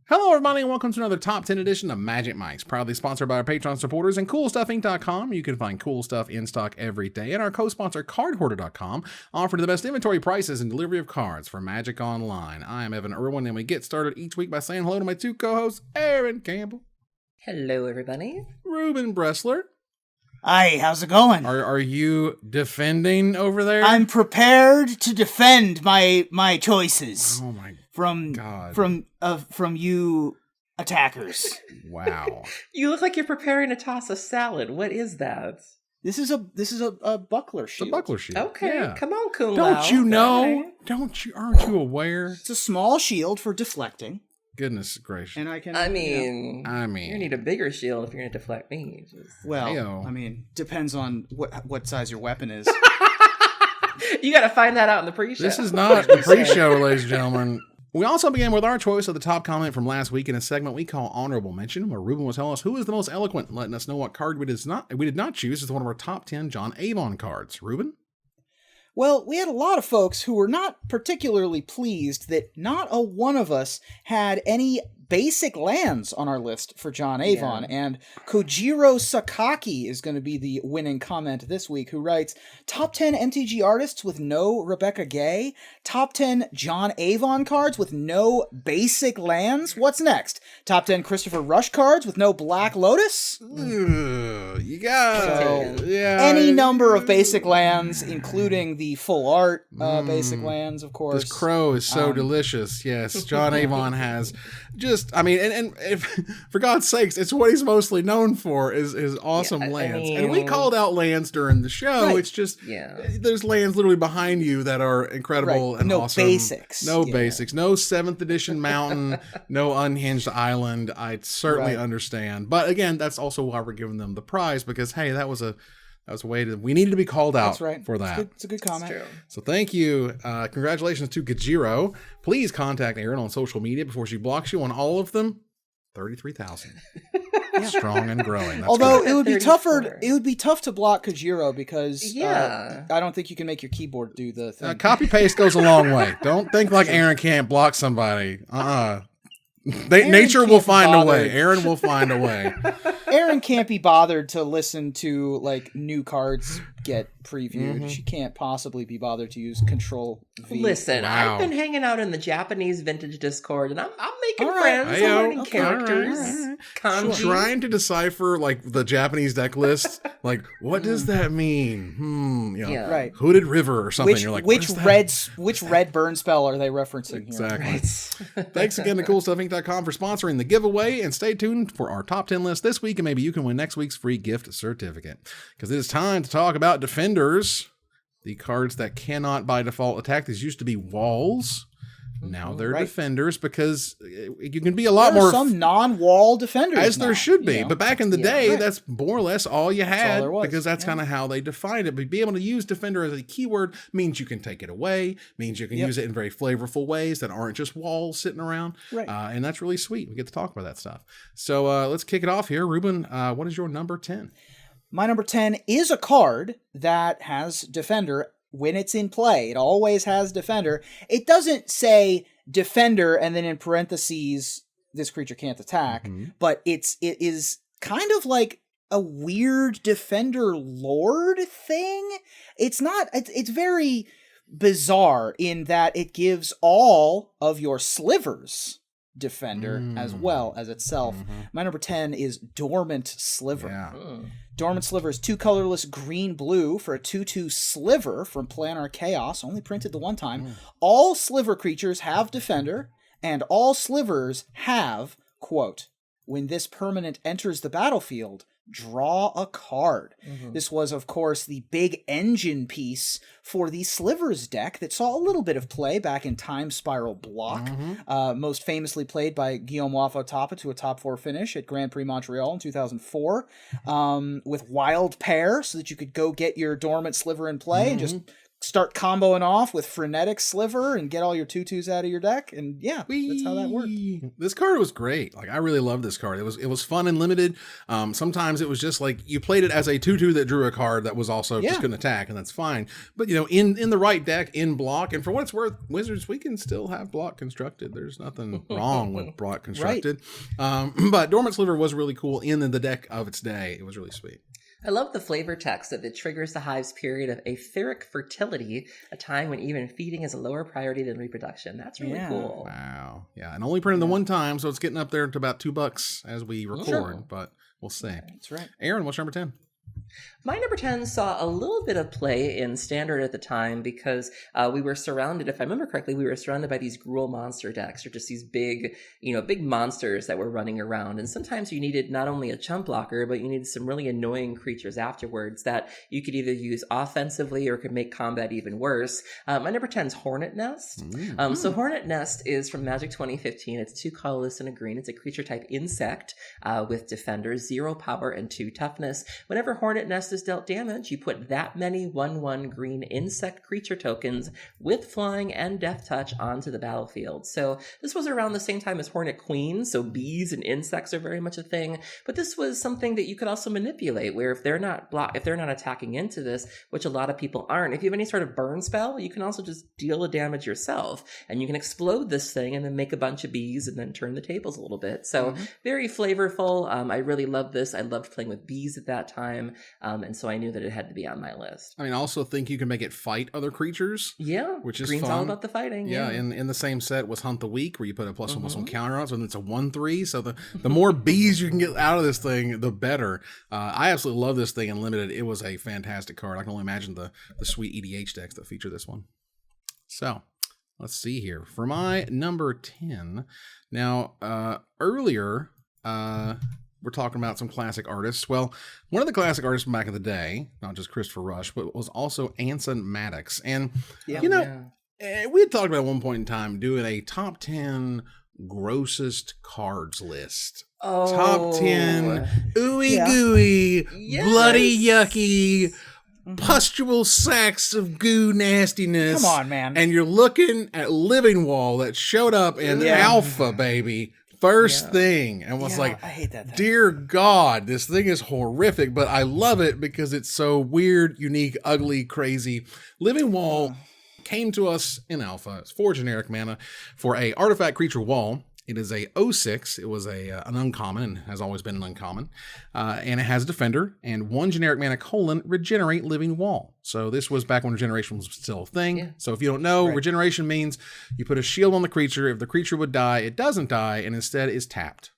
Hello, everybody, and welcome to another Top 10 edition of Magic Mics, proudly sponsored by our Patreon supporters and CoolStuffInc.com. You can find cool stuff in stock every day, and our co-sponsor, CardHoarder.com, offering the best inventory prices and delivery of cards for Magic Online. I am Evan Irwin, and we get started each week by saying hello to my two co-hosts, Aaron Campbell. Hello, everybody. Ruben Bressler. Hi, how's it going? Are you defending over there? I'm prepared to defend my choices. Oh my God. From you attackers. Wow. You look like you're preparing to toss a salad. What is that? This is a buckler shield. It's a buckler shield. Okay, Yeah. come on, Kung Don't Lao. you know? Okay. Aren't you aware? It's a small shield for deflecting. Goodness gracious. And I can I mean, you you need a bigger shield if you're going to deflect me. well, Heyo. I mean, depends on what size your weapon is. You got to find that out in the pre-show. This is not the pre-show, ladies and gentlemen. We also began with our choice of the top comment from last week in a segment we call Honorable Mention, where Ruben will tell us who is the most eloquent, letting us know what card we did not choose as one of our top 10 John Avon cards. Ruben? Well, we had a lot of folks who were not particularly pleased that not a one of us had any basic lands on our list for John Avon, and Kojiro Sakaki is going to be the winning comment this week, who writes, top 10 MTG artists with no Rebecca Gay, top 10 John Avon cards with no basic lands, what's next? Top 10 Christopher Rush cards with no Black Lotus? You got any number of basic lands, including the full art basic lands, of course. This crow is so delicious. Yes, John Avon has and if, for God's sakes, it's what he's mostly known for is awesome lands. And we called out lands during the show. Right. It's just, there's lands literally behind you that are incredible and awesome. Basics. No basics. No 7th edition mountain. No unhinged island. I certainly understand. But again, that's also why we're giving them the prize, because, hey, that was a way we needed to be called out for that. It's a good comment. So thank you. Congratulations to Gajiro. Please contact Erin on social media before she blocks you on all of them. 33,000. Strong and growing. That's Although great. it would be tough to block Kojiro because I don't think you can make your keyboard do the thing. Copy paste goes a long way. Don't think like Aaron can't block somebody. Nature will find a way. Aaron will find a way. Aaron can't be bothered to listen to like new cards get previewed. She can't possibly be bothered to use Control V. Listen, Wow. I've been hanging out in the Japanese vintage Discord, and I'm making right. friends. I'm learning characters. Kanji. Trying to decipher like the Japanese deck list. Like, what does that mean? Right. Hooded River or something. You're like, which red burn spell are they referencing here? Exactly. Thanks again to CoolStuffInc.com for sponsoring the giveaway, and stay tuned for our top 10 list this week, and maybe you can win next week's free gift certificate. Because it is time to talk about Defenders, the cards that cannot by default attack. These used to be walls. Now they're defenders, because you can be a lot more. Some non-wall defenders, as now, there should be. But back in the day, that's more or less all you had, there was. because that's kind of how they defined it. But being able to use defender as a keyword means you can take it away, means you can use it in very flavorful ways that aren't just walls sitting around. Right. And that's really sweet. We get to talk about that stuff. So let's kick it off here. Ruben, what is your number 10? My number 10 is a card that has Defender when it's in play. It always has Defender. It doesn't say Defender and then in parentheses, this creature can't attack, but it is kind of like a weird Defender Lord thing. It's very bizarre in that it gives all of your slivers Defender as well as itself. My number 10 is Dormant Sliver. Yeah. Dormant Sliver is 2 colorless green-blue for a 2/2 Sliver from Planar Chaos, only printed the one time. All Sliver creatures have Defender, and all Slivers have, quote, when this permanent enters the battlefield, draw a card. This was, of course, the big engine piece for the Slivers deck that saw a little bit of play back in Time Spiral Block, most famously played by Guillaume Wafo-Tapa to a top 4 finish at Grand Prix Montreal in 2004, with Wild Pair, so that you could go get your Dormant Sliver in play and just start comboing off with Frenetic Sliver and get all your 2/2s out of your deck, and yeah, that's how that worked. This card was great. Like, I really loved this card. It was fun and limited. Sometimes it was just like you played it as a 2/2 that drew a card that was also just going to attack, and that's fine. But in the right deck, in block, and for what it's worth, Wizards, we can still have block constructed. There's nothing wrong with block constructed. Right. But Dormant Sliver was really cool in the deck of its day. It was really sweet. I love the flavor text that it triggers the hive's period of etheric fertility, a time when even feeding is a lower priority than reproduction. That's really cool. Wow. Yeah, and only printed the one time, so it's getting up there to about $2 as we record, but we'll see. That's right. Aaron, what's number 10? My number 10 saw a little bit of play in Standard at the time because we were surrounded, if I remember correctly, we were surrounded by these Gruul monster decks, or just these big monsters that were running around. And sometimes you needed not only a chump blocker, but you needed some really annoying creatures afterwards that you could either use offensively or could make combat even worse. My number 10 is Hornet Nest. So Hornet Nest is from Magic 2015. It's 2 colorless and a green. It's a creature type insect with Defender, 0 power and 2 toughness. Whenever Hornet Nest is dealt damage, you put that many 1/1 green insect creature tokens with flying and death touch onto the battlefield. So this was around the same time as Hornet Queen, so bees and insects are very much a thing, but this was something that you could also manipulate, where if they're not attacking into this, which a lot of people aren't, if you have any sort of burn spell, you can also just deal the damage yourself, and you can explode this thing and then make a bunch of bees and then turn the tables a little bit. So very flavorful. I really loved this. I loved playing with bees at that time. And so I knew that it had to be on my list. I also think you can make it fight other creatures. Yeah. Which is Green's fun. all about the fighting. Yeah. In the same set was Hunt the Weak, where you put a +1/+1 counter on it, so it's a 1/3. So the more bees you can get out of this thing, the better. I absolutely love this thing in Limited. It was a fantastic card. I can only imagine the sweet EDH decks that feature this one. So let's see here. For my number 10, now earlier, we're talking about some classic artists. Well, one of the classic artists from back in the day, not just Christopher Rush, but was also Anson Maddox. And, we had talked about at one point in time doing a top 10 grossest cards list. Oh. Top 10 ooey gooey, bloody yucky, pustule sacks of goo nastiness. Come on, man. And you're looking at Living Wall that showed up in Alpha, baby. First thing, and was like, I hate that thing. Dear God, this thing is horrific, but I love it because it's so weird, unique, ugly, crazy. Living Wall came to us in Alpha. It's 4 generic mana for a artifact creature wall. It is a 06. It was an uncommon, and has always been an uncommon. And it has a Defender and 1 generic mana : regenerate Living Wall. So this was back when regeneration was still a thing. Yeah. So if you don't know, regeneration means you put a shield on the creature. If the creature would die, it doesn't die, and instead is tapped.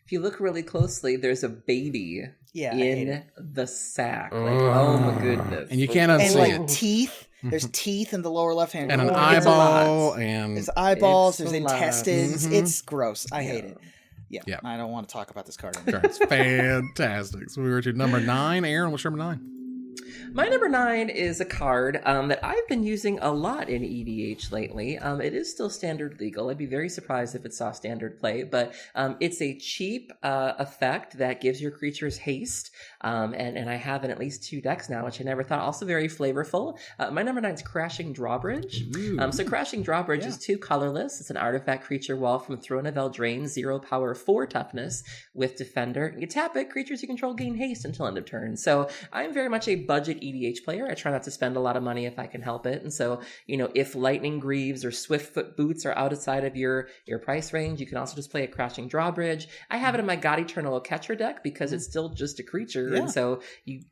If you look really closely, there's a baby in the sack. Like, oh my goodness. And you can't unsee it. Teeth. There's teeth in the lower left-hand corner. And an eyeball. And there's eyeballs. There's intestines. It's gross. I hate it. Yeah. I don't want to talk about this card anymore. It's fantastic. So we were to number 9. Aaron, what's number 9? My number 9 is a card that I've been using a lot in EDH lately. It is still standard legal. I'd be very surprised if it saw standard play, but it's a cheap effect that gives your creatures haste. And I have in at least 2 decks now, which I never thought. Also very flavorful. My number 9 is Crashing Drawbridge. So Crashing Drawbridge is 2 colorless. It's an artifact creature wall from Throne of Eldraine, 0 power, 4 toughness with Defender. You tap it, creatures you control gain haste until end of turn. So I'm very much a budget EDH player. I try not to spend a lot of money if I can help it. And so, if Lightning Greaves or Swiftfoot Boots are outside of your price range, you can also just play a Crashing Drawbridge. I have it in my God Eternal Catcher deck because it's still just a creature. And so you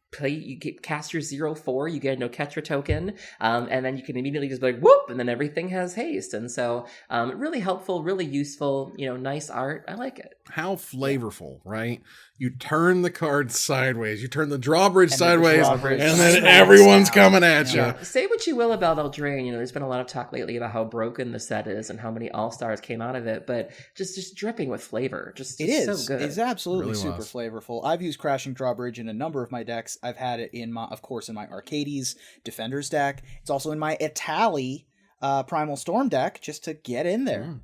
cast your 0/4, you get a no Ketra token, and then you can immediately just be like, whoop, and then everything has haste. And so really helpful, really useful, nice art. I like it. How flavorful, right? You turn the card sideways, you turn the drawbridge sideways, and then everyone's coming at you. Say what you will about Eldraine. There's been a lot of talk lately about how broken the set is and how many all-stars came out of it, but just dripping with flavor. Just it is. So good. It's absolutely super flavorful. I've used Crashing Drawbridge in a number of my decks. I've had it in of course, in my Arcades Defenders deck. It's also in my Etali Primal Storm deck, just to get in there.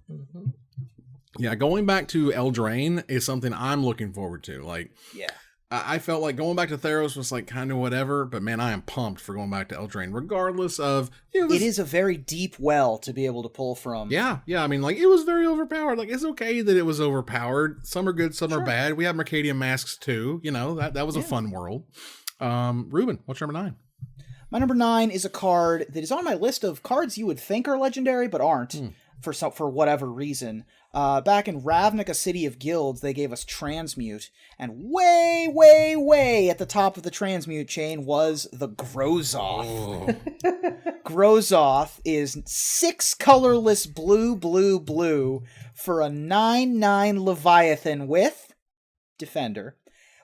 Yeah, going back to Eldraine is something I'm looking forward to. I felt like going back to Theros was like kind of whatever, but man, I am pumped for going back to Eldraine, regardless of it is a very deep well to be able to pull from. Yeah. I mean, like, it was very overpowered. Like, it's okay that it was overpowered. Some are good, some are bad. We have Mercadian Masks too. You know, that was a fun world. Ruben, what's your number 9? My number 9 is a card that is on my list of cards you would think are legendary but aren't for whatever reason. Back in Ravnica City of Guilds, they gave us Transmute, and way, way, way at the top of the Transmute chain was the Grozoth. Oh. Grozoth is 6 colorless blue, blue, blue for a 9/9 Leviathan with Defender.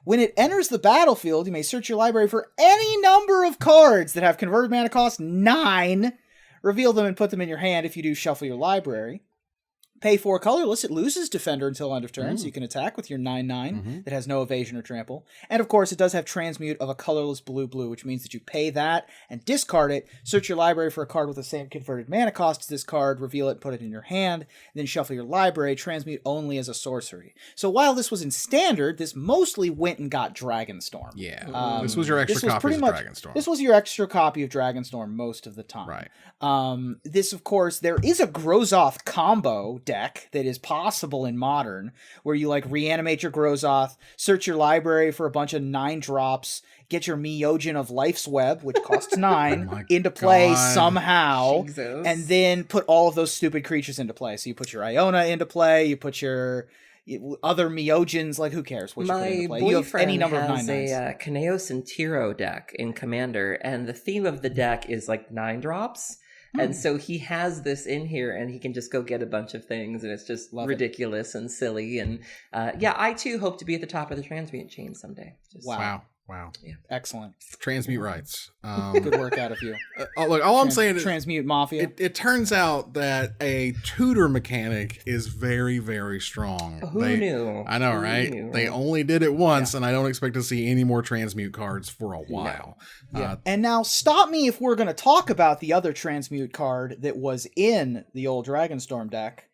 When it enters the battlefield, you may search your library for any number of cards that have converted mana cost 9. Reveal them and put them in your hand. If you do, shuffle your library. Pay 4 colorless, it loses Defender until end of turn, so you can attack with your 9/9 that has no evasion or trample. And of course, it does have Transmute of a colorless blue-blue, which means that you pay that and discard it, search your library for a card with the same converted mana cost as this card, reveal it, and put it in your hand, then shuffle your library, Transmute only as a sorcery. So while this was in Standard, this mostly went and got Dragonstorm. Yeah. This was your extra copy of Dragonstorm. This was your extra copy of Dragonstorm most of the time. Right. This, of course, there is a Grozoth combo deck that is possible in Modern, where you like reanimate your Grozoth, search your library for a bunch of 9 drops, get your Myojin of Life's Web, which costs 9, into play somehow, Jesus. and then put all of those stupid creatures into play. So you put your Iona into play, you put your other Myojins, like who cares what you put into play. You have any number of 9/9s. A Kaneos and Tiro deck in Commander, and the theme of the deck is like 9 drops. And so he has this in here, and he can just go get a bunch of things, and it's just ridiculous and silly. And I too hope to be at the top of the Transmute chain someday. Wow. Yeah. Excellent. Transmute rights. Good work out of you. Look, all I'm saying is Transmute Mafia. It turns out that a tutor mechanic is very, very strong. Who knew? I know, right? They only did it once, and I don't expect to see any more Transmute cards for a while. And now stop me if we're going to talk about the other Transmute card that was in the old Dragonstorm deck.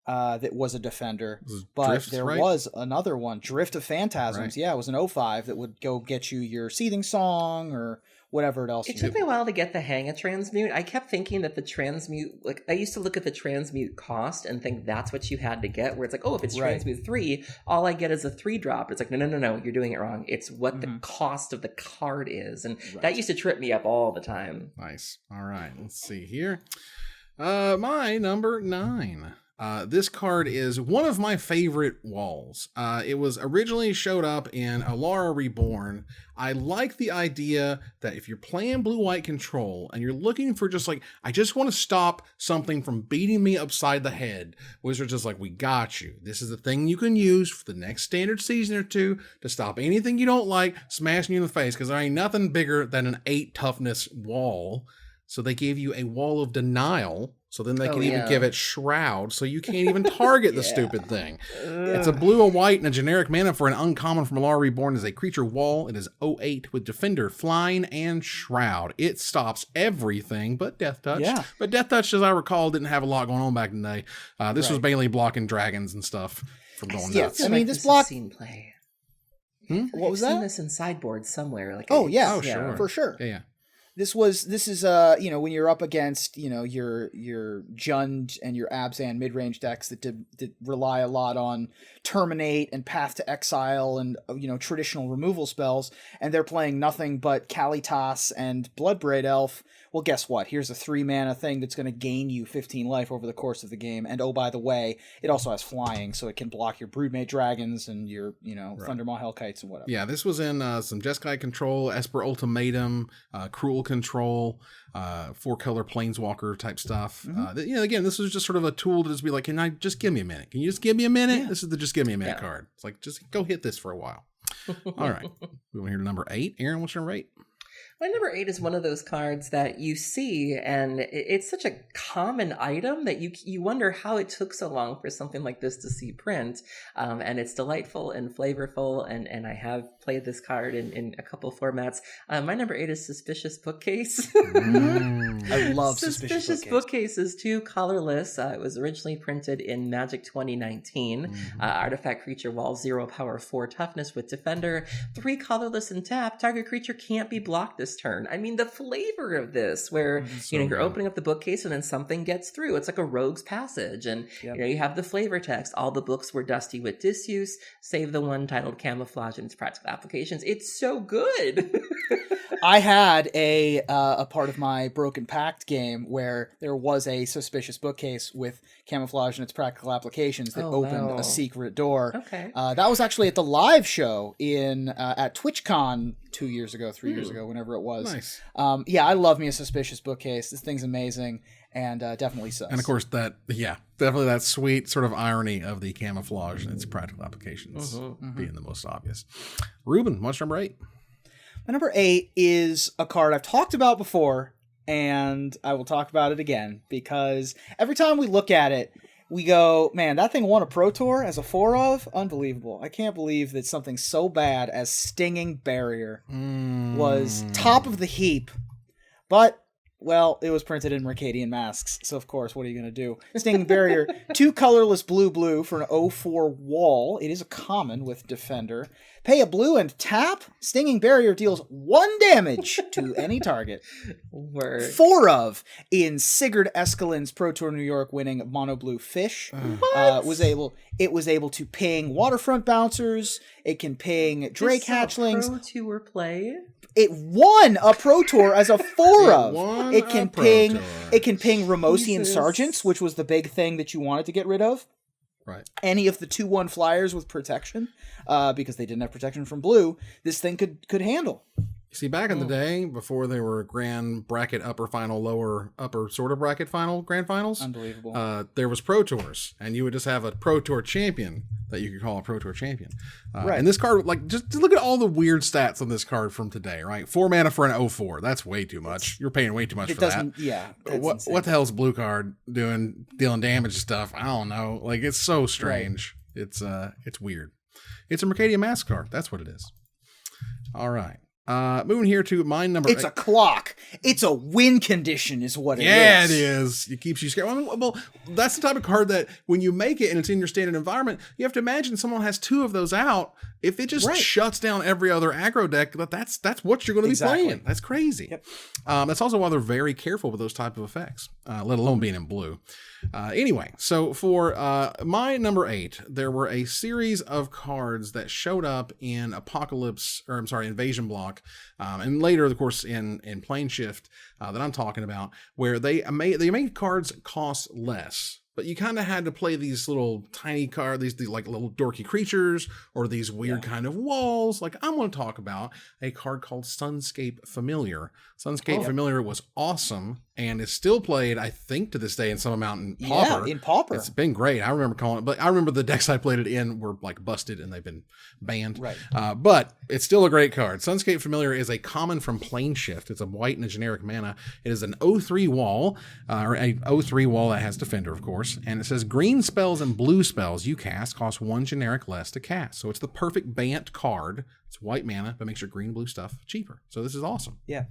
That was a Defender, but Drifts, there right? was another one, Drift of Phantasms. Right. Yeah, it was an 05 that would go get you your Seething Song or whatever else. It took me a while to get the hang of Transmute. I kept thinking that the Transmute, like I used to look at the Transmute cost and think that's what you had to get, where it's like, oh, if it's Transmute 3, all I get is a 3-drop. It's like, no, you're doing it wrong. It's what the cost of the card is. And that used to trip me up all the time. Nice. All right, let's see here. My number 9. This card is one of my favorite walls. It was originally showed up in Alara Reborn. I like the idea that if you're playing blue-white control and you're looking for just like, I just want to stop something from beating me upside the head, Wizards is like, we got you. This is the thing you can use for the next Standard season or two to stop anything you don't like smashing you in the face, because there ain't nothing bigger than an 8 toughness wall. So they gave you a wall of denial. So then they can even give it Shroud, so you can't even target the stupid thing. It's a blue and white and a generic mana for an uncommon from Alara Reborn. Is a creature wall. It is 08 with Defender, Flying, and Shroud. It stops everything but Death Touch. Yeah. But Death Touch, as I recall, didn't have a lot going on back in the day. This was mainly blocking dragons and stuff from going nuts. I mean, this block... Seen play. What was that? I've seen this in sideboard somewhere. Like, sure. For sure. Yeah. This is when you're up against, your Jund and your Abzan mid-range decks that rely a lot on Terminate and Path to Exile and, traditional removal spells, and they're playing nothing but Kalitas and Bloodbraid Elf. Well, guess what? Here's a 3-mana thing that's going to gain you 15 life over the course of the game. And oh, by the way, it also has flying, so it can block your Broodmate Dragons and your, Thundermaw Hellkites and whatever. Yeah, this was in some Jeskai control, Esper Ultimatum, Cruel control, 4-color Planeswalker type stuff. Again, this was just sort of a tool to just be like, can I just give me a minute? Can you just give me a minute? Yeah. This is the just give me a minute card. It's like, just go hit this for a while. All right. We want to hear number 8. Aaron, what's your number 8? My number 8 is one of those cards that you see, and it's such a common item that you wonder how it took so long for something like this to see print. And it's delightful and flavorful, and I have played this card in a couple formats. My number 8 is Suspicious Bookcase. I love Suspicious Bookcase is 2 colorless. It was originally printed in Magic 2019. Artifact creature wall, 0 power, 4 toughness with Defender. 3 colorless and tap. Target creature can't be blocked this turn. I mean, the flavor of this, where you're opening up the bookcase and then something gets through. It's like a rogue's passage, and you have the flavor text. All the books were dusty with disuse, save the one titled Camouflage and its practical applications. It's so good. I had a part of my Broken Pact game where there was a Suspicious Bookcase with Camouflage and its practical applications that opened a secret door. Okay. That was actually at the live show at TwitchCon 2 years ago, 3 years ago, whenever it was. Nice. I love me a Suspicious Bookcase. This thing's amazing, and definitely sus. And of course definitely that sweet sort of irony of the camouflage and its practical applications being the most obvious. Ruben, what's number 8? My number 8 is a card I've talked about before, and I will talk about it again, because every time we look at it, we go, man, that thing won a Pro Tour as a 4 of? Unbelievable. I can't believe that something so bad as Stinging Barrier was top of the heap. But, well, it was printed in Mercadian Masks, so of course, what are you going to do? Stinging Barrier, 2 colorless blue for an 0/4 wall. It is a common with Defender. Pay a blue and tap. Stinging Barrier deals 1 damage to any target. Word. 4 of in Sigurd Escalin's Pro Tour New York winning Mono Blue Fish. It was able to ping waterfront bouncers. It can ping Drake hatchlings. Pro Tour play. It won a Pro Tour as a 4 of. It can ping Ramosian Sergeants, which was the big thing that you wanted to get rid of. Right. Any of the 2/1 flyers with protection, because they didn't have protection from blue, this thing could handle. See, back in the day, before they were grand bracket upper final, lower upper sort of bracket final, grand finals. Unbelievable. There was Pro Tours, and you would just have a Pro Tour champion that you could call a Pro Tour champion. Right. And this card, like, just look at all the weird stats on this card from today, right? 4 mana for an 0/4. That's way too much. You're paying way too much for that. Yeah. What the hell's a blue card doing, dealing damage and stuff? I don't know. Like, it's so strange. Right. It's weird. It's a Mercadian Mask card. That's what it is. All right. Moving here to my number. It's a clock. It's a win condition, is what it is. Yeah, it is. It keeps you scared. Well, that's the type of card that when you make it and it's in your standard environment, you have to imagine someone has 2 of those out. If it just shuts down every other aggro deck, that's what you're going to be playing. That's crazy. Yep. That's also why they're very careful with those type of effects, let alone being in blue. Anyway, so for my number 8, there were a series of cards that showed up in Invasion Block, and later, of course, in Plane Shift that I'm talking about, where they made cards cost less. But you kind of had to play these little tiny cards, these like little dorky creatures, or these weird kind of walls. Like, I'm going to talk about a card called Sunscape Familiar. Sunscape Familiar was awesome and is still played, I think, to this day in some amount in Pauper. Yeah, in Pauper. It's been great. I remember calling it, but I remember the decks I played it in were like busted and they've been banned. Right. But it's still a great card. Sunscape Familiar is a common from Plane Shift. It's a white and a generic mana. It is an 0/3 wall, or a 0/3 wall that has Defender, of course. And it says green spells and blue spells you cast cost 1 generic less to cast. So it's the perfect Bant card. It's white mana, but makes your green and blue stuff cheaper. So this is awesome. Yeah.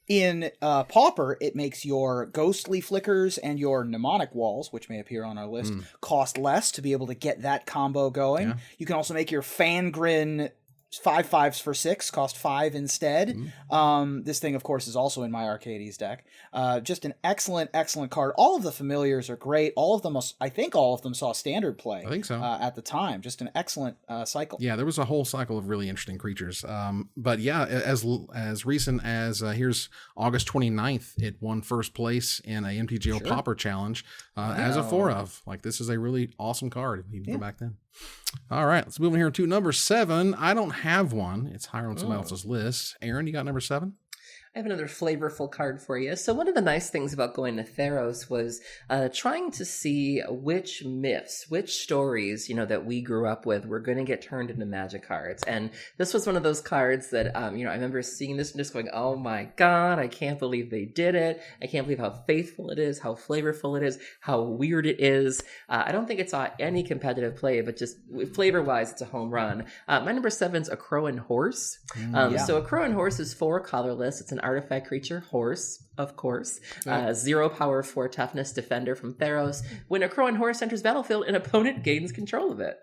In Pauper, it makes your ghostly flickers and your mnemonic walls, which may appear on our list, cost less to be able to get that combo going. Yeah. You can also make your Fangren 5/5s for 6, cost 5 instead. This thing, of course, is also in my Arcades deck. Just an excellent card. All of the familiars are great. I think all of them saw standard play. I think so. At the time. Just an excellent cycle. Yeah, there was a whole cycle of really interesting creatures. But yeah, as recent as here's August 29th, it won first place in a MTGO Pauper Challenge as a 4 of. Like, this is a really awesome card, even for back then. All right, let's move on here to number 7. I don't have one. It's higher on somebody else's list. Aaron, you got number 7? I have another flavorful card for you. So one of the nice things about going to Theros was trying to see which myths, which stories, that we grew up with were going to get turned into Magic cards. And this was one of those cards that, I remember seeing this and just going, oh my God, I can't believe they did it. I can't believe how faithful it is, how flavorful it is, how weird it is. I don't think it saw any competitive play, but just flavor-wise, it's a home run. My number 7's a Crowan Horse. So a Crowan Horse is 4 colorless. It's an artifact creature, horse, of course. 0 power, 4 toughness, defender from Theros. When a Crowan Horse enters battlefield, an opponent gains control of it.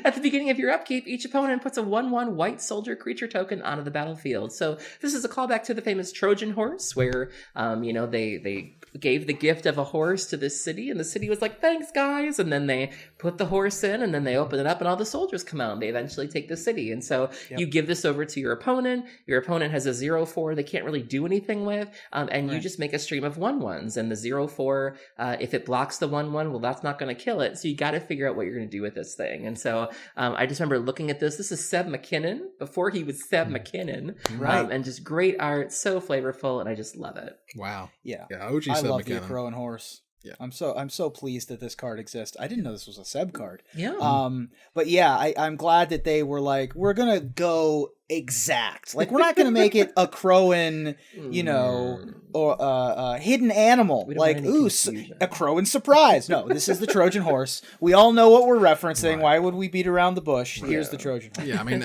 At the beginning of your upkeep, each opponent puts a 1/1 white soldier creature token onto the battlefield. So this is a callback to the famous Trojan horse, where they gave the gift of a horse to this city, and the city was like, thanks guys, and then they put the horse in, and then they open it up, and all the soldiers come out, and they eventually take the city. And so you give this over to your opponent has a 0/4 they can't really do anything with, and you just make a stream of 1/1s, and the 0/4, if it blocks the 1/1, well, that's not going to kill it, so you got to figure out what you're going to do with this thing. And so I just remember looking at this is Seb McKinnon, before he was Seb McKinnon, and just great art, so flavorful, and I just love it. Wow. Yeah. OG I Seb love McKinnon. the Crowan Horse. Yeah. I'm so pleased that this card exists. I didn't know this was a Seb card. Yeah. But yeah, I'm glad that they were like, we're gonna go exact. Like, we're not gonna make it a Crowan, or a hidden animal. Like, a Crowan surprise. No, this is the Trojan horse. We all know what we're referencing. Right. Why would we beat around the bush? Here's the Trojan horse. Yeah, I mean,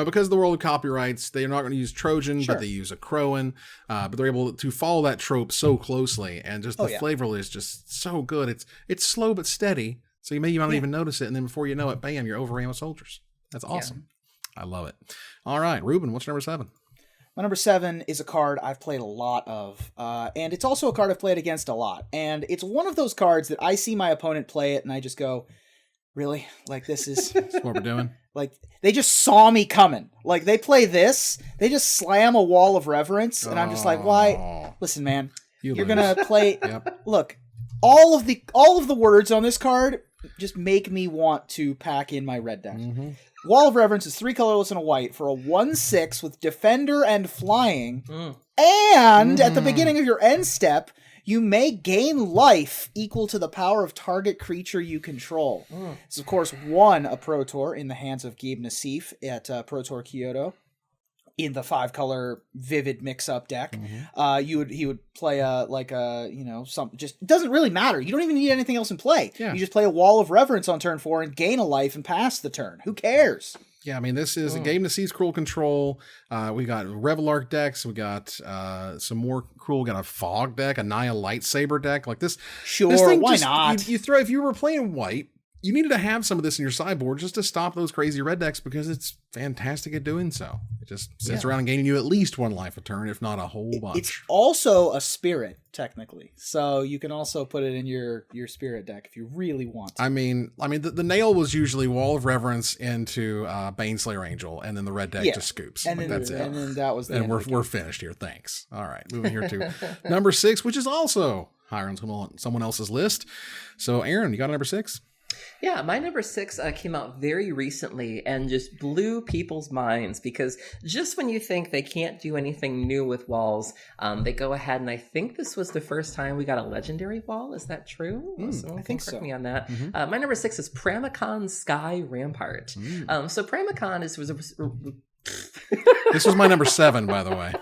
because of the world of copyrights, they're not going to use Trojan, but they use a Crowan. But they're able to follow that trope so closely, and just the flavor is just so good. It's slow but steady, so you might not even notice it, and then before you know it, bam, you're overran with soldiers. That's awesome. Yeah. I love it. All right, Ruben, what's number 7? My number 7 is a card I've played a lot of, and it's also a card I've played against a lot. And it's one of those cards that I see my opponent play it, and I just go, really? Like, this is... That's what we're doing? Like, they just saw me coming. Like, they play this, they just slam a Wall of Reverence, and I'm just like, why? Listen, man, you're going to play... Look, all of the words on this card just make me want to pack in my red deck. Mm-hmm. Wall of Reverence is 3 colorless and a white for a 1/6 with Defender and Flying. And at the beginning of your end step, you may gain life equal to the power of target creature you control. It's, of course, a Pro Tour in the hands of Gabe Nassif at Pro Tour Kyoto. In the 5-color vivid mix-up deck, he would play just it doesn't really matter. You don't even need anything else in play. Yeah. You just play a Wall of Reverence on turn 4 and gain a life and pass the turn. Who cares? Yeah, I mean, this is a game to seize Cruel Control. We got Revelark decks. We got some more Cruel. We got a Fog deck, a Naya Lightsaber deck. Like this. Sure, this thing why not? You throw if you were playing white. You needed to have some of this in your sideboard just to stop those crazy red decks because it's fantastic at doing so. It just sits around and gaining you at least 1 life a turn, if not a whole bunch. It's also a spirit, technically. So you can also put it in your spirit deck if you really want to. I mean, the nail was usually Wall of Reverence into Baneslayer Angel, and then the red deck just scoops. And then, that's it. And then that was the and we're finished here. Thanks. All right, moving here to number 6, which is also higher on someone else's list. So, Aaron, you got a number 6? Yeah, my number 6 came out very recently and just blew people's minds because just when you think they can't do anything new with walls, they go ahead, and I think this was the first time we got a legendary wall. Is that true? I think so. Correct me on that. My number 6 is Pramicon Sky Rampart. So Pramicon was This was my number 7, by the way.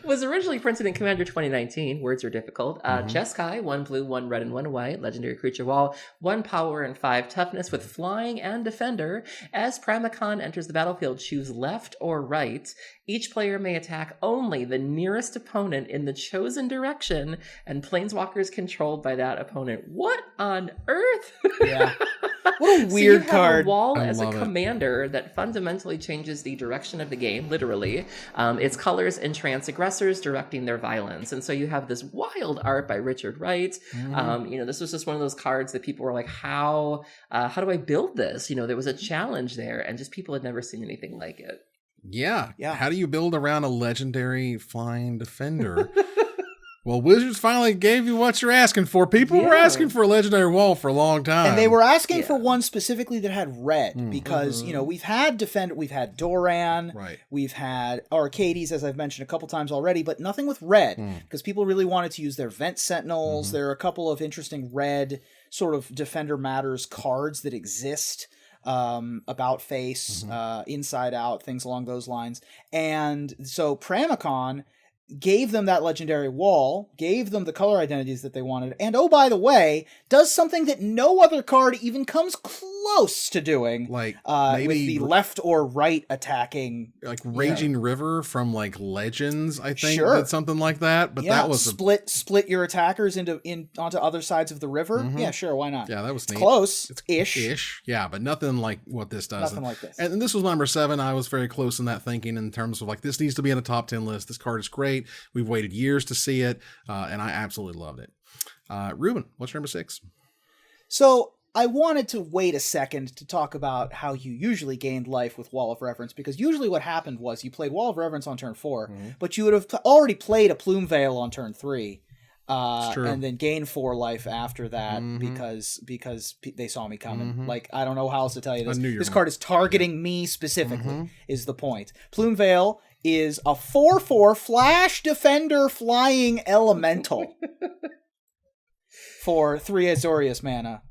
Was originally printed in Commander 2019. Words are difficult. Jeskai, 1 blue, 1 red, and 1 white. Legendary creature wall. 1 power and 5 toughness with flying and defender. As Pramicon enters the battlefield, choose left or right. Each player may attack only the nearest opponent in the chosen direction, and planeswalkers controlled by that opponent. What on earth? Yeah. What a weird card. A wall as a commander that fundamentally changes the direction of the game, literally. Its colors entrance aggressors, directing their violence. And so you have this wild art by Richard Wright. This was just one of those cards that people were like, how do I build this? There was a challenge there, and just people had never seen anything like it. Yeah. How do you build around a legendary flying defender? Well, Wizards finally gave you what you're asking for. People were asking for a legendary wall for a long time. And they were asking for one specifically that had red because, we've had Defender, we've had Doran, we've had Arcades, as I've mentioned a couple times already, but nothing with red because people really wanted to use their Vent Sentinels. There are a couple of interesting red sort of Defender Matters cards that exist. About face, inside out, things along those lines. And so Pramicon gave them that legendary wall, gave them the color identities that they wanted, and oh, by the way, does something that no other card even comes close to doing. Like maybe with the left or right attacking. Like Raging River from like Legends, I think, did something like that. But that was split your attackers onto other sides of the river. Yeah, sure, why not? Yeah, that was neat. Close. It's ish. Yeah, but nothing like what this does. Nothing like this. And this was my number 7. I was very close in that thinking in terms of like, this needs to be in a top 10 list. This card is great. We've waited years to see it, and I absolutely loved it. Ruben, what's your number 6? So I wanted to wait a second to talk about how you usually gained life with Wall of Reverence, because usually what happened was you played Wall of Reverence on turn 4, but you would have already played a Plume Veil on turn 3. And then gain 4 life after that because they saw me coming. Like, I don't know how else to tell you this. This card is targeting me specifically, is the point. Plume Veil is a 4/4 Flash Defender Flying Elemental for 3 Azorius mana,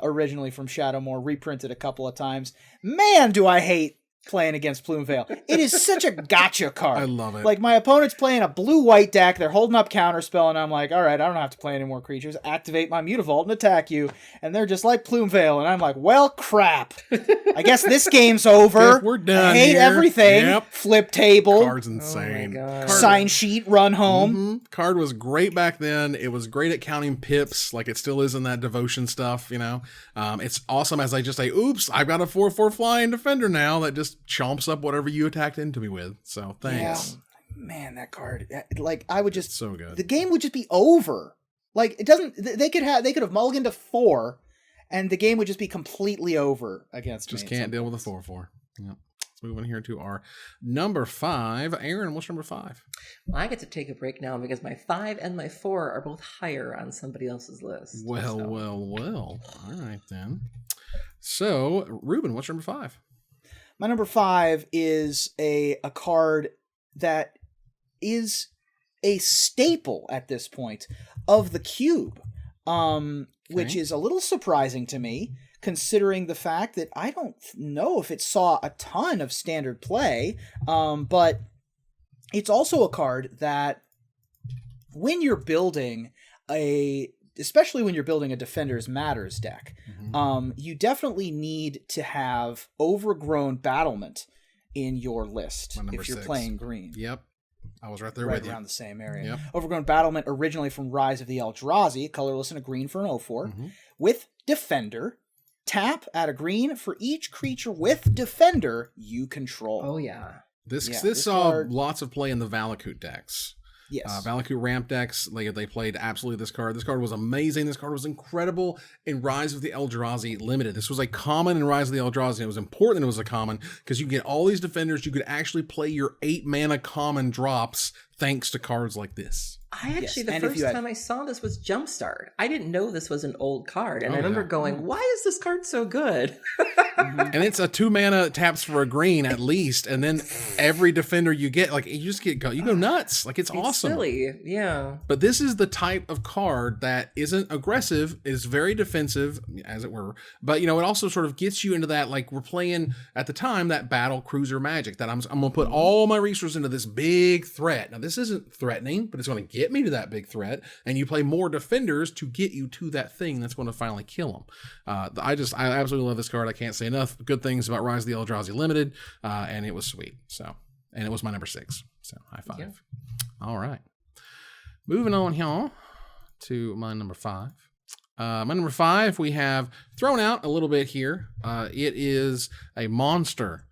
originally from Shadowmoor, reprinted a couple of times. Man, do I hate playing against Plume Veil. It is such a gotcha card. I love it. Like, my opponent's playing a blue-white deck, they're holding up Counterspell, and I'm like, all right, I don't have to play any more creatures. Activate my Mutavault and attack you. And they're just like Plume Veil, and I'm like, well, crap. I guess this game's over. We're done. I hate everything. Yep. Flip table. Card's insane. Oh my God. Sign sheet, run home. Card was great back then. It was great at counting pips, like it still is in that devotion stuff, It's awesome as I just say, oops, I've got a 4/4 flying defender now that just chomps up whatever you attacked into me with. So thanks. Yeah. Man, that card, like, I would just, it's so good. The game would just be over. Like, it doesn't, they could have mulliganed to 4 and the game would just be completely over against me. Just can't deal with a 4/4. Yep. Let's move on here to our number 5. Aaron, what's number 5? Well, I get to take a break now because my 5 and my 4 are both higher on somebody else's list. Well. All right, then. So, Ruben, what's number 5? My number 5 is a card that is a staple at this point of the cube, which is a little surprising to me, considering the fact that I don't know if it saw a ton of standard play, but it's also a card that when you're building especially when you're building a Defenders Matters deck, you definitely need to have Overgrown Battlement in your list if you're 6. playing green. Yep. I was right there right with you. around the same area. Yep. Overgrown Battlement, originally from Rise of the Eldrazi, colorless and a green for an 0/4, with Defender. Tap, add a green for each creature with Defender you control. Oh, yeah. This saw lots of play in the Valakut decks. Yes. Valakut ramp decks, they played absolutely this card. This card was amazing. This card was incredible in Rise of the Eldrazi Limited. This was a common in Rise of the Eldrazi. It was important it was a common because you get all these defenders. You could actually play your 8 mana common drops thanks to cards like this. The first time I saw this was Jumpstart. I didn't know this was an old card. And I remember going, why is this card so good? And it's a 2 mana taps for a green at least. And then every defender you get, you go nuts. Like, it's awesome. Silly. Yeah. But this is the type of card that isn't aggressive, is very defensive, as it were. But, it also sort of gets you into that, like, we're playing at the time that battle cruiser magic that I'm going to put all my resources into this big threat. Now, this isn't threatening, but it's going to get me to that big threat, and you play more defenders to get you to that thing that's going to finally kill them. I absolutely love this card. I can't say enough good things about Rise of the Eldrazi Limited, and it was sweet. And it was my number 6. So high 5. Yeah. All right, moving on here to my number 5. My number 5 we have thrown out a little bit here. It is a monster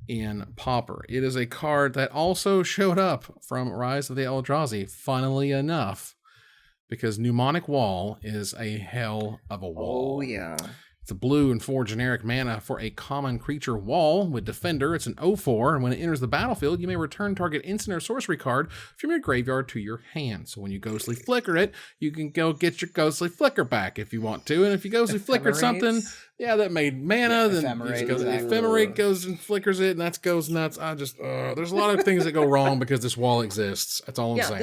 in Pauper. It is a card that also showed up from Rise of the Eldrazi, funnily enough, because Mnemonic Wall is a hell of a wall. Oh, yeah. It's a blue and 4 generic mana for a common creature wall with Defender. It's an 0/4, and when it enters the battlefield, you may return target instant or sorcery card from your graveyard to your hand. So when you Ghostly Flicker it, you can go get your Ghostly Flicker back if you want to. And if you Ghostly Flickered something, that made mana, then Ephemerate goes and flickers it, and that goes nuts. There's a lot of things that go wrong because this wall exists. That's all I'm saying.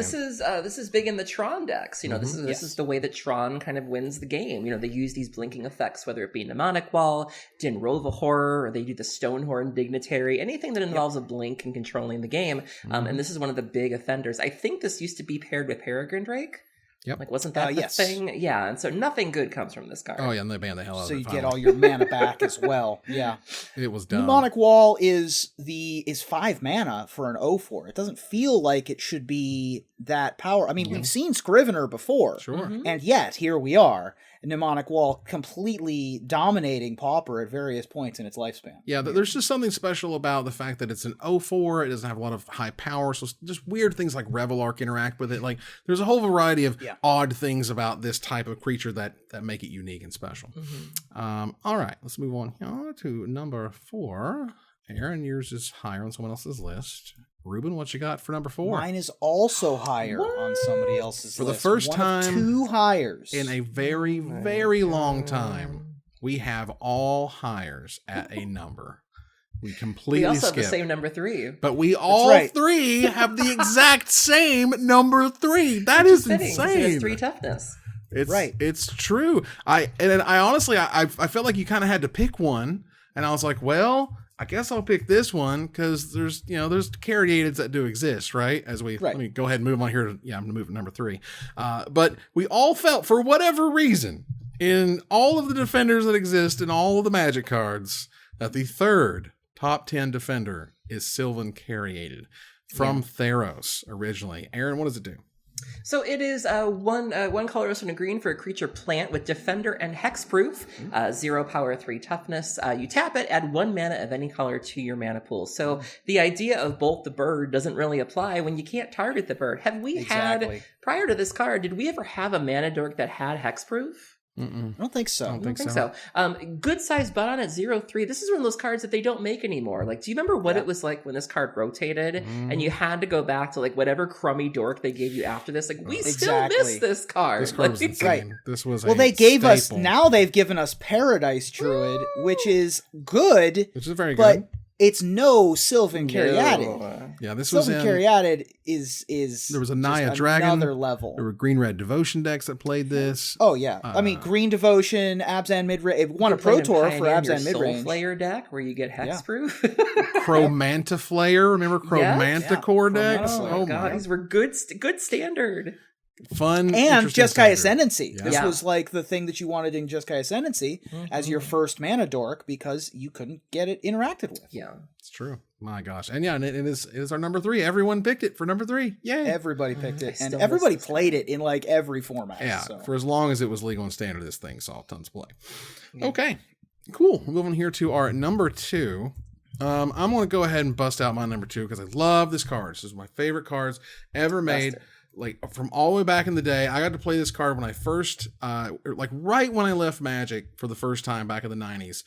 This is big in the Tron decks. This is the way that Tron kind of wins the game. They use these blinking effects, whether it be Mnemonic Wall, Dinrova Horror, or they do the Stonehorn Dignitary, anything that involves a blink and controlling the game. And this is one of the big offenders. I think this used to be paired with Peregrine Drake. Yep. Like, wasn't that the thing? Yeah, and so nothing good comes from this card. Oh, yeah, and they banned the hell out of it. So you get all your mana back as well. Yeah. It was dumb. Mnemonic Wall is 5 mana for an 0/4. It doesn't feel like it should be that power. I mean, we've seen Scrivener before. Sure. And yet, here we are. Mnemonic Wall completely dominating Pauper at various points in its lifespan. Yeah, there's just something special about the fact that it's an 0/4. It doesn't have a lot of high power, so just weird things like Revelark interact with it. Like, there's a whole variety of odd things about this type of creature that make it unique and special. All right, let's move on here to number 4. Aaron, yours is higher on someone else's list. Ruben, what you got for number 4? Mine is also higher on somebody else's list. For the first time, 2 hires in a very, very long time, we have all hires at a number. We completely We also skip. have the same number 3. But we all 3 have the exact same number 3. That is insane. It has 3 toughness. It's true. I honestly felt like you kind of had to pick one, and I was like, well, I guess I'll pick this one because there's Caryatids that do exist, right? Let me go ahead and move on here. I'm going to move to number 3. But we all felt, for whatever reason, in all of the defenders that exist in all of the Magic cards, that the third top 10 defender is Sylvan Caryatid from Theros originally. Aaron, what does it do? So it is one colorless and a green for a creature plant with Defender and Hexproof, 0 power, 3 toughness. You tap it, add 1 mana of any color to your mana pool. So the idea of Bolt the Bird doesn't really apply when you can't target the bird. Have we had, prior to this card, did we ever have a mana dork that had Hexproof? I don't think so. I don't think so. Good size button at 0/3. This is one of those cards that they don't make anymore. Like, do you remember what it was like when this card rotated and you had to go back to like whatever crummy dork they gave you after this? Like, we still miss this card. This card was insane. This was they gave us, now they've given us Paradise Druid, which is good. Which is very good. It's no Sylvan Caryatid. Yeah, this Sylvan Caryatid is there was a Naya Dragon, another level. There were green-red Devotion decks that played this. Oh yeah, I mean Green Devotion, Abzan midrange. It won a Pro Tour for Abzan midrange. Soulflayer deck where you get Hexproof. Cromantaflayer, remember Chromanticore decks? Oh my god, these were good standard. Fun and Jeskai Ascendancy. Yeah. This was like the thing that you wanted in Jeskai Ascendancy as your first mana dork because you couldn't get it interacted with. Yeah, it's true. My gosh, and it is our number 3. Everyone picked it for number 3. Yay! Everybody picked it, and everybody played it in like every format. Yeah, so. For as long as it was legal and standard, this thing saw tons of play. Yeah. Okay, cool. Moving here to our number 2. I'm going to go ahead and bust out my number 2 because I love this card. This is my favorite cards ever made. Like, from all the way back in the day, I got to play this card when I first, right when I left Magic for the first time back in the 90s.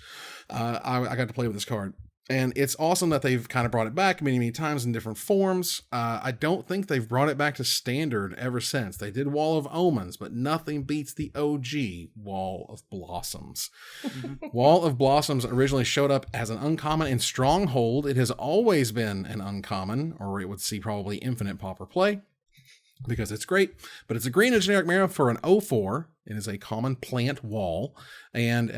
I got to play with this card. And it's awesome that they've kind of brought it back many, many times in different forms. I don't think they've brought it back to standard ever since. They did Wall of Omens, but nothing beats the OG Wall of Blossoms. Wall of Blossoms originally showed up as an uncommon in Stronghold. It has always been an uncommon, or it would see probably infinite Pauper play, because it's great, but it's a green and generic mana for an 0/4. It is a common plant wall, and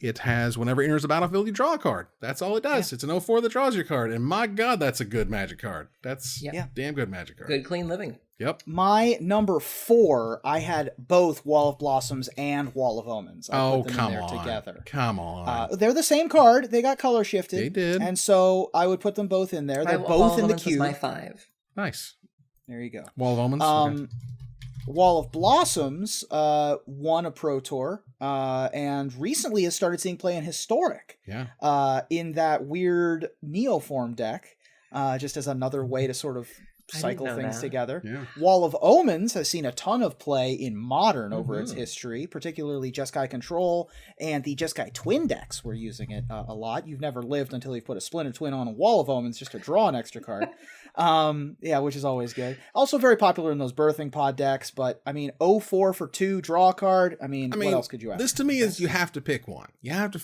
it has, whenever it enters the battlefield, you draw a card. That's all it does. It's an 0/4 that draws your card, and my god, that's a good Magic card. That's damn good Magic card. Good clean living. Yep. My number 4, I had both Wall of Blossoms and Wall of Omens. I put them come in there on. together. Come on. They're the same card. They got color shifted. They did. And so I would put them both in there. They're both in the queue. My 5. Nice. There you go. Wall of Omens? Okay. Wall of Blossoms won a Pro Tour and recently has started seeing play in Historic. Yeah. In that weird Neoform deck, just as another way to sort of cycle things that. together. Yeah. Wall of Omens has seen a ton of play in Modern over its history, particularly Jeskai Control and the Jeskai Twin decks were using it a lot. You've never lived until you've put a Splinter Twin on a Wall of Omens just to draw an extra card. Which is always good. Also very popular in those Birthing Pod decks, but I mean 0-4 for 2, draw a card. I mean, what else could you ask? This to me is you have to pick one. You have to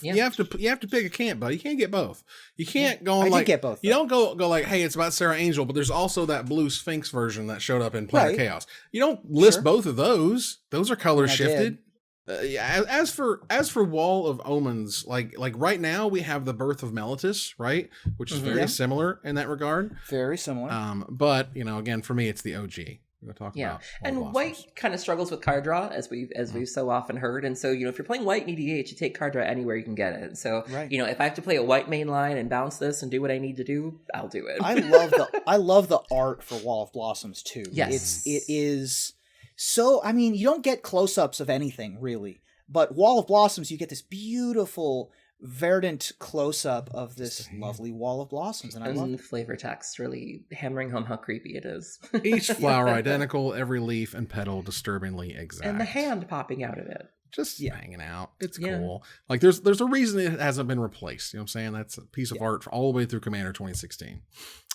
pick a camp, buddy. You can't get both. You can't go on I did get both. You don't go like, hey, it's about Sarah Angel, but there's also that blue Sphinx version that showed up in Planet Chaos. You don't list both of those. Those are color shifted. As for Wall of Omens, like right now we have the Birth of Meletis, right, which is very similar in that regard. Very similar. But again, for me, it's the OG. We'll talk about and white kind of struggles with card draw, as we've so often heard. And so if you're playing white in EDH, you take card draw anywhere you can get it. So if I have to play a white main line and bounce this and do what I need to do, I'll do it. I love the art for Wall of Blossoms too. Yes, it is. So, I mean, you don't get close-ups of anything, really. But Wall of Blossoms, you get this beautiful, verdant close-up of this lovely Wall of Blossoms. And I love the flavor text really hammering home how creepy it is. Each flower identical, every leaf and petal disturbingly exact. And the hand popping out of it. Just hanging out. It's cool. Like, there's a reason it hasn't been replaced. You know what I'm saying? That's a piece of art all the way through Commander 2016.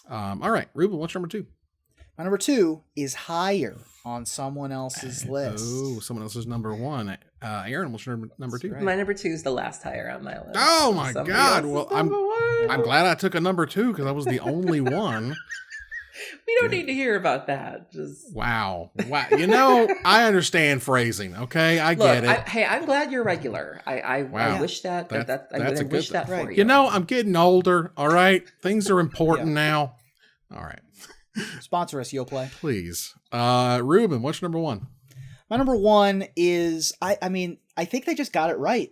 All right, Ruben, what's number 2? My number 2 is higher on someone else's list. Oh, someone else's number 1. Aaron, what's your number 2? Right. My number 2 is the last higher on my list. Oh my God! Well, I'm glad I took a number 2 because I was the only one. We don't need to hear about that. Just wow. I understand phrasing. Okay, I get it. I'm glad you're regular. I wish that I wish that for you. I'm getting older. All right, things are important now. All right. Sponsor us, Yoplay. Please. Ruben, what's number 1? My number 1 is, I think they just got it right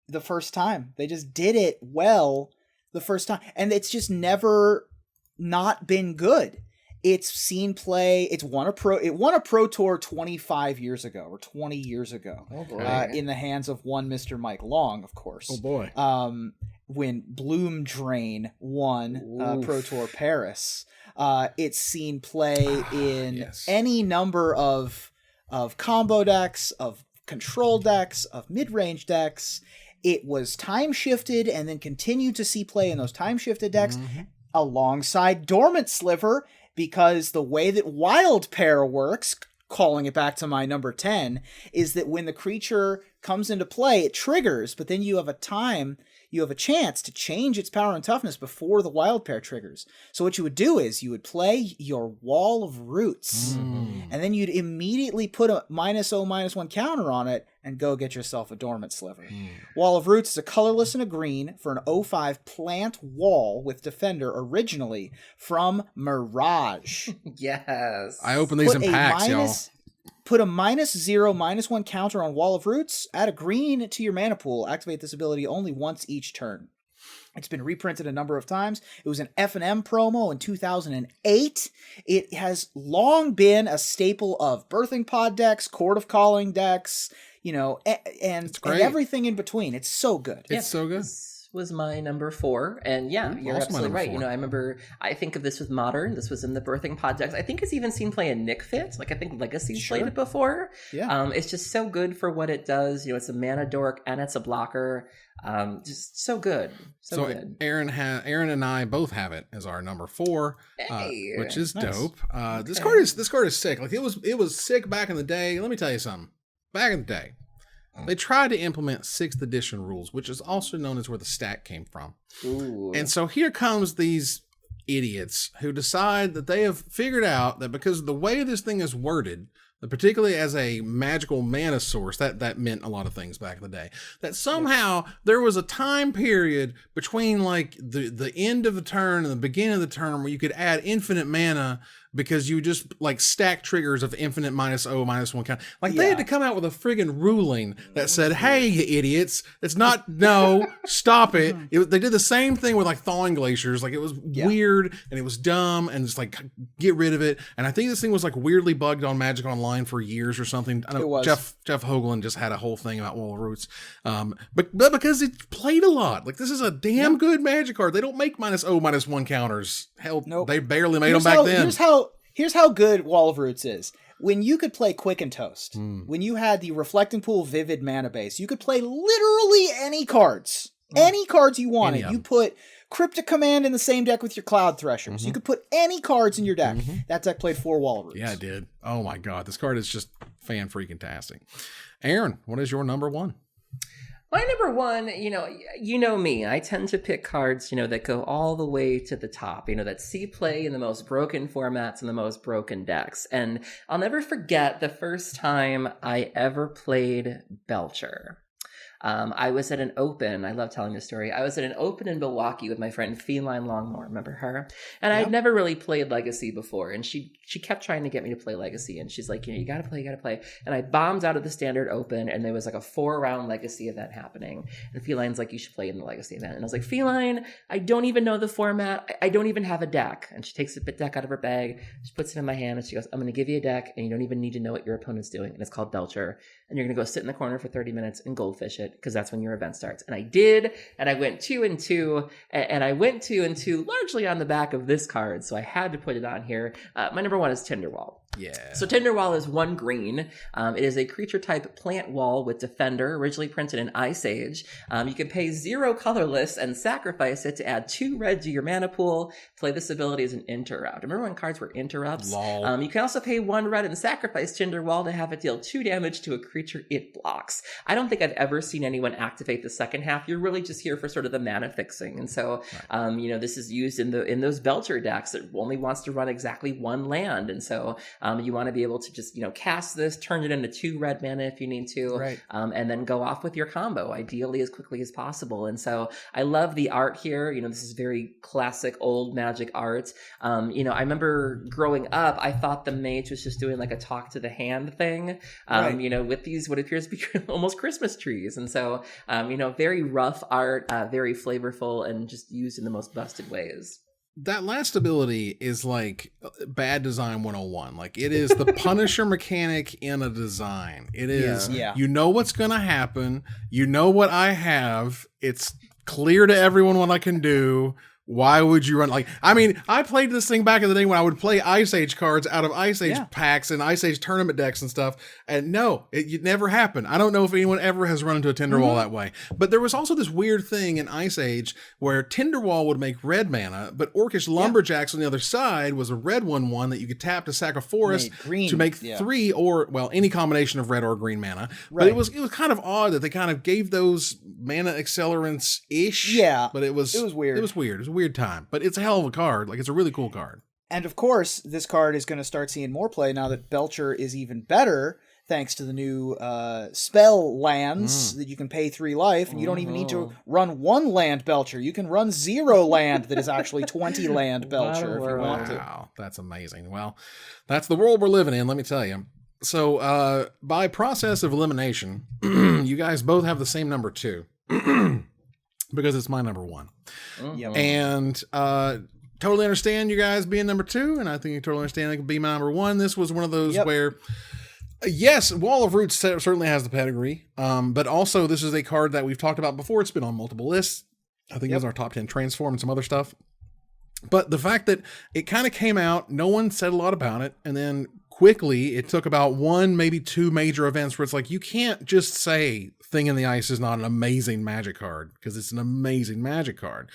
the first time. They just did it well the first time. And it's just never not been good. It's seen play. It won a Pro Tour 25 years ago or 20 years ago. Oh boy. In the hands of one Mr. Mike Long, of course. Oh boy. When Bloom Drain won Pro Tour Paris. It's seen play in any number of combo decks, of control decks, of mid-range decks. It was time shifted and then continued to see play in those time shifted decks alongside Dormant Sliver, because the way that Wild Pair works, calling it back to my number 10, is that when the creature comes into play, it triggers, but then you have a chance to change its power and toughness before the Wild Pair triggers. So what you would do is you would play your Wall of Roots, and then you'd immediately put a -0/-1 counter on it and go get yourself a Dormant Sliver. Wall of Roots is a colorless and a green for an 0/5 plant wall with Defender, originally from Mirage. Yes. I opened these in packs, y'all. Put a -0/-1 counter on Wall of Roots, add a green to your mana pool, activate this ability only once each turn. It's been reprinted a number of times. It was an F&M promo in 2008. It has long been a staple of Birthing Pod decks, Court of Calling decks, and everything in between. It's so good. It's so good. Was my number 4, and you're absolutely right. 4. I think of this with Modern. This was in the Birthing Pod decks. I think it's even seen play in Nick Fit. Like, I think Legacy's played it before. Yeah. It's just so good for what it does. It's a mana dork and it's a blocker. Just so good. So good. Aaron and I both have it as our number 4, which is dope. This card is sick. Like, it was sick back in the day. Let me tell you something. Back in the day, they tried to implement 6th edition rules, which is also known as where the stack came from. Ooh. And so here comes these idiots who decide that they have figured out that because of the way this thing is worded, particularly as a magical mana source, that meant a lot of things back in the day, that somehow there was a time period between like the end of the turn and the beginning of the turn where you could add infinite mana because you just like stack triggers of infinite -0/-1 count. Like they had to come out with a friggin' ruling that said, hey, you idiots, it's not, no, stop it. They did the same thing with like Thawing Glaciers. Like, it was weird and it was dumb and just like, get rid of it. And I think this thing was like weirdly bugged on Magic Online for years or something. I know Jeff Hoagland just had a whole thing about Wall of Roots. But because it played a lot. Like, this is a damn good Magic card. They don't make -0/-1 counters. Hell, they barely made them back then. Here's how good Wall of Roots is. When you could play Quick and Toast, when you had the Reflecting Pool Vivid mana base, you could play literally any cards. Any cards you wanted. You put Cryptic Command in the same deck with your Cloud Threshers. You could put any cards in your deck. That deck played 4 Wall of Roots. Yeah, it did. Oh my god, this card is just fan-freaking-tastic. Aaron, what is your number 1? My number 1, you know me. I tend to pick cards, that go all the way to the top, that see play in the most broken formats and the most broken decks. And I'll never forget the first time I ever played Belcher. I was at an open. I love telling this story. I was at an open in Milwaukee with my friend Feline Longmore. Remember her? And I had never really played Legacy before. And she kept trying to get me to play Legacy. And she's like, you got to play. And I bombed out of the standard open. And there was like a 4-round Legacy event happening. And Feline's like, you should play in the Legacy event. And I was like, Feline, I don't even know the format. I don't even have a deck. And she takes a deck out of her bag. She puts it in my hand. And she goes, I'm going to give you a deck. And you don't even need to know what your opponent's doing. And it's called Belcher. And you're going to go sit in the corner for 30 minutes and goldfish it, because that's when your event starts. And I did, and I went 2-2, and I went 2-2 largely on the back of this card, so I had to put it on here. My number 1 is Tinderwall. Yeah. So Tinderwall is 1 green. It is a creature type plant wall with Defender, originally printed in Ice Age. You can pay 0 colorless and sacrifice it to add 2 red to your mana pool. Play this ability as an interrupt. Remember when cards were interrupts? Lol. You can also pay 1 red and sacrifice Tinderwall to have it deal 2 damage to a creature it blocks. I don't think I've ever seen anyone activate the second half. You're really just here for sort of the mana fixing. And so, this is used in those Belcher decks that only wants to run exactly 1 land. And so, you want to be able to just, cast this, turn it into 2 red mana if you need to, right. And then go off with your combo, ideally as quickly as possible. And so I love the art here. This is very classic old Magic art. I remember growing up, I thought the mage was just doing like a talk to the hand thing, right. With these, what appears to be almost Christmas trees. And so, very rough art, very flavorful, and just used in the most busted ways. That last ability is like bad design 101. Like, it is the Punisher mechanic in a design. It is, you know what's going to happen. You know what I have. It's clear to everyone what I can do. Why would you run? I played this thing back in the day when I would play Ice Age cards out of Ice Age packs and Ice Age tournament decks and stuff. And no, it never happened. I don't know if anyone ever has run into a Tinderwall that way. But there was also this weird thing in Ice Age where Tinderwall would make red mana, but Orcish Lumberjacks on the other side was a red 1/1 that you could tap to sack a forest to make 3 or, any combination of red or green mana. Right. But it was kind of odd that they kind of gave those mana accelerants-ish. Yeah. But it was weird. It was weird. It was a weird time, but it's a hell of a card. Like, it's a really cool card. And of course, this card is going to start seeing more play now that Belcher is even better, thanks to the new spell lands that you can pay 3 life, and you don't even need to run 1 land Belcher. You can run 0 land that is actually 20 land Belcher if you want to. Wow, that's amazing. Well, that's the world we're living in, let me tell you. So, by process of elimination, you guys both have the same number 2. Because it's my number 1. And totally understand you guys being number 2, and I think you totally understand it could be my number 1. This was one of those where, yes, Wall of Roots certainly has the pedigree, but also this is a card that we've talked about before. It's been on multiple lists. I think it was our top 10 Transform and some other stuff. But the fact that it kind of came out, no one said a lot about it, and then quickly it took about 1, maybe 2 major events where it's like, you can't just say Thing in the Ice is not an amazing Magic card, because it's an amazing Magic card.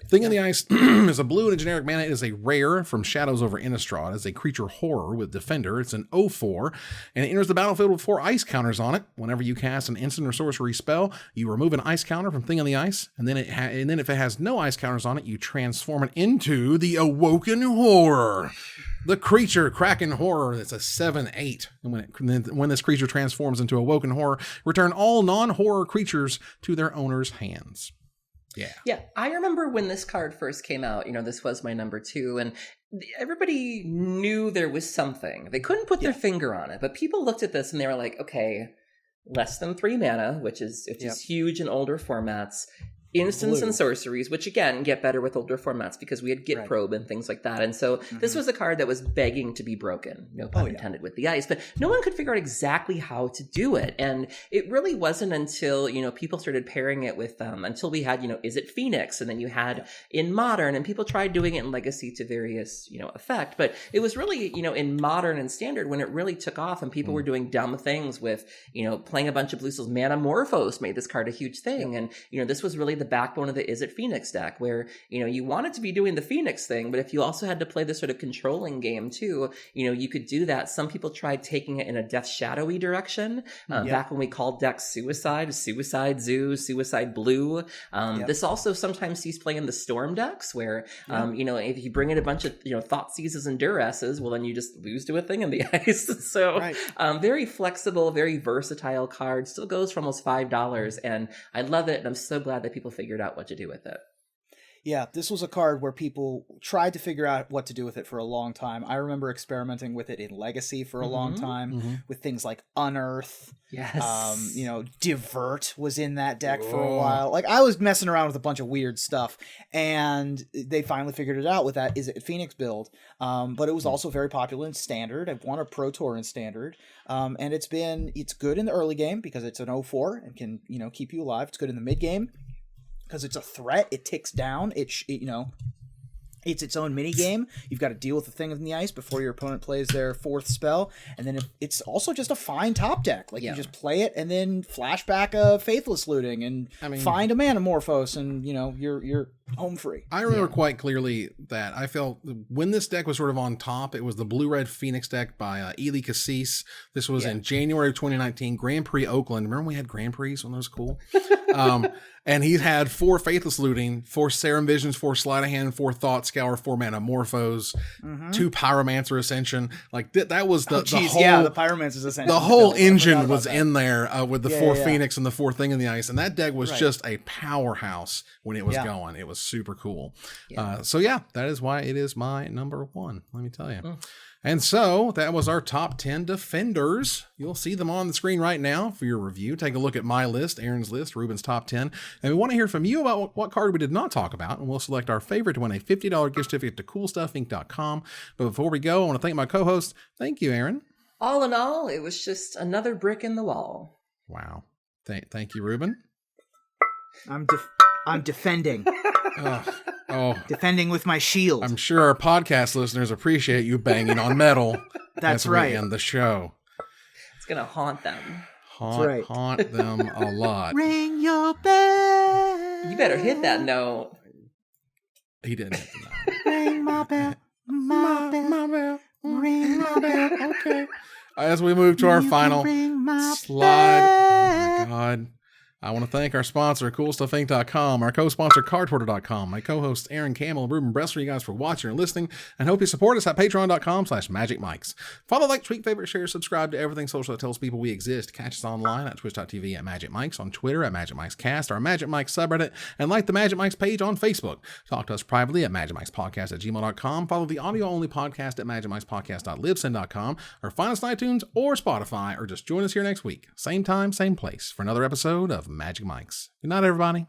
Thing in the Ice is a blue and a generic mana. It is a rare from Shadows over Innistrad. It's a creature horror with Defender. It's an 0/4, and it enters the battlefield with 4 ice counters on it. Whenever you cast an instant or sorcery spell, you remove an ice counter from Thing in the Ice, and then if it has no ice counters on it, you transform it into the Awoken Horror. The creature Kraken Horror. It's a 7/8. And when this creature transforms into Awoken Horror, return all non-horror creatures to their owner's hands. Yeah. I remember when this card first came out, this was my number 2, and everybody knew there was something. They couldn't put their finger on it, but people looked at this and they were like, okay, less than 3 mana, which is huge in older formats. Instants Blue. and sorceries, which again get better with older formats because we had Git Right. Probe and things like that. And so this was a card that was begging to be broken, no pun intended, with the ice, but no one could figure out exactly how to do it. And it really wasn't until, people started pairing it with, until we had, is it Phoenix? And then you had in Modern, and people tried doing it in Legacy to various, effect. But it was really, in Modern and Standard when it really took off and people were doing dumb things with, playing a bunch of blue souls. Manamorphose made this card a huge thing. And, this was really the backbone of the Is It Phoenix deck where, you wanted to be doing the Phoenix thing, but if you also had to play this sort of controlling game too, you could do that. Some people tried taking it in a Death Shadowy direction. Back when we called decks Suicide Zoo, Suicide Blue. This also sometimes sees play in the Storm decks where, if you bring in a bunch of, Thoughtseizes and Duresses, well, then you just lose to a thing in the ice. So very flexible, very versatile card. Still goes for almost $5. And I love it. And I'm so glad that people figured out what to do with it. Yeah, this was a card where people tried to figure out what to do with it for a long time. I remember experimenting with it in Legacy for a long time with things like Unearth. Yes. Divert was in that deck for a while. Like, I was messing around with a bunch of weird stuff, and they finally figured it out with that Is It Phoenix build. But it was also very popular in Standard. I've won a Pro Tour in Standard. And it's good in the early game because it's an 0-4 and can, keep you alive. It's good in the mid game because it's a threat. It ticks down. It's its own mini game. You've got to deal with the thing in the ice before your opponent plays their fourth spell. And then it's also just a fine top deck. Like, you just play it and then flashback a Faithless Looting and find a Manamorphose and, you're home free. I remember quite clearly that I felt when this deck was sort of on top, it was the Blue-Red Phoenix deck by Ely Cassis. This was in January of 2019, Grand Prix Oakland. Remember we had Grand Prix when that was cool? And he had 4 Faithless Looting, 4 Serum Visions, 4 Sleight of Hand, 4 Thought Scour, 4 Manamorphose, 2 Pyromancer Ascension. Like that was the whole the Pyromancer's Ascension. The whole engine was in there with the 4 Phoenix and the 4 thing in the ice, and that deck was just a powerhouse when it was going. It was super cool. So that is why it is my number 1. Let me tell you. And so that was our top 10 defenders. You'll see them on the screen right now for your review. Take a look at my list, Aaron's list, Ruben's top 10. And we want to hear from you about what card we did not talk about. And we'll select our favorite to win a $50 gift certificate to CoolStuffInc.com. But before we go, I want to thank my co-host. Thank you, Aaron. All in all, it was just another brick in the wall. Wow. Thank you, Ruben. I'm defending. Defending with my shield. I'm sure our podcast listeners appreciate you banging on metal. That's as right. We end the show. It's going to haunt them. Haunt them a lot. Ring your bell. You better hit that note. He didn't hit the note. Ring my bell. My bell. Ring my bell. Okay. As we move to our final slide. Oh my God. I want to thank our sponsor, CoolStuffInc.com, our co-sponsor, CardHoarder.com, my co-hosts, Aaron Campbell and Ruben Bressler, you guys for watching and listening, and hope you support us at Patreon.com/MagicMikes. Follow, like, tweet, favorite, share, subscribe to everything social that tells people we exist. Catch us online at Twitch.tv at MagicMikes, on Twitter at MagicMikesCast, our Magic Mike subreddit, and like the Magic Mikes page on Facebook. Talk to us privately at MagicMikesPodcast@gmail.com. Follow the audio-only podcast at MagicMikesPodcast.libsyn.com, or find us on iTunes or Spotify, or just join us here next week. Same time, same place, for another episode of Magic Mikes. Good night, everybody.